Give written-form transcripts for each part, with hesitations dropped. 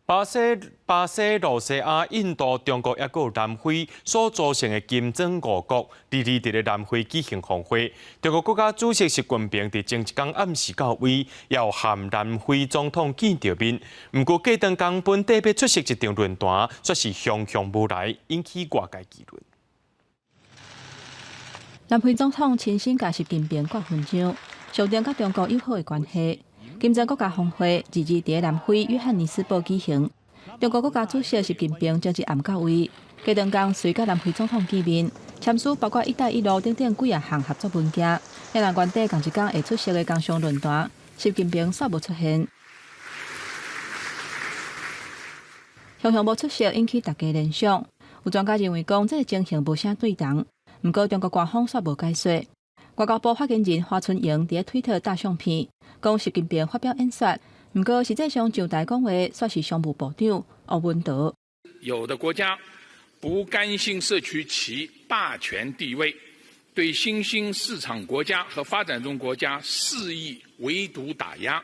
巴西、罗西亚、印度、中国，抑个有南非所组成的金砖五国，伫咧南非举行峰会。中国国家主席习近平伫前一天暗时到位，要和南非总统见着面。不过，过当天本地要出席一场论坛，却是向无来，引起外界议论。南非总统亲身甲习近平挂勋章，象征甲中国友好的关系。金砖国家峰会日伫南非约翰尼斯堡举行。中国国家主席习近平前日暗到位，过当天随甲南非总统见面，签署包括“一带一路”等几啊项合作文件。两人原底同一天会出席的工商论坛，习近平煞无出现。向无出席，引起大家联想。有专家认为讲，这个情形无啥对同。不过，中国官方煞无解说。外交部发言人华春莹伫推特大相片，讲习近平发表演说，不过实际上上台讲话却是商务部长欧文德。有的国家不甘心摄取其霸权地位，对新兴市场国家和发展中国家肆意围堵打压。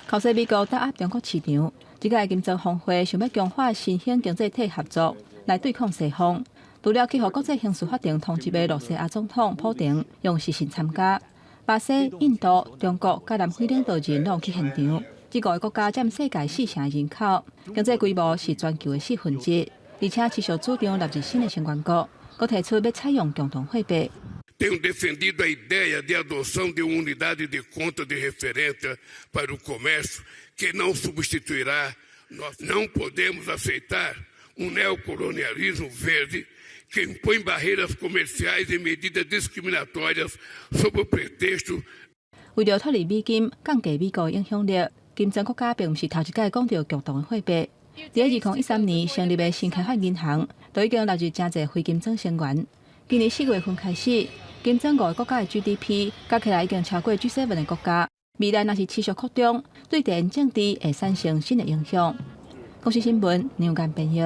靠势美国打压中国市场，这个金砖峰会想要强化新兴经济体合作来对抗西方。除了去予国际刑事法庭通缉的罗西亚总统普廷用实信参加，巴西、印度、中国甲南非领导人拢去现场。这5个国家占世界4成人口，经济规模是全球的1/4，而且持续主张纳入新的成员国，佮提出要采用共同货币。Tenho defendido a ideia de adoção de uma unidade de conta de referência para o comércio que não substituirá. Nós não podemos aceitar um neocolonialismo verde que impõe barreiras comerciais e medidas discriminatórias sob o pretexto. 为了脱离美金、降低美国影响力，金砖国家并不是头一届讲到共同的货币。在2013年成立的新开发银行，都已经纳入真侪非金砖成员。今年4月份开始，金砖5个国家的 GDP 加起来已经超过 G7 的国家。未来若是持续扩张，对地缘政治会产生新的影响。国视新闻，杨干编译。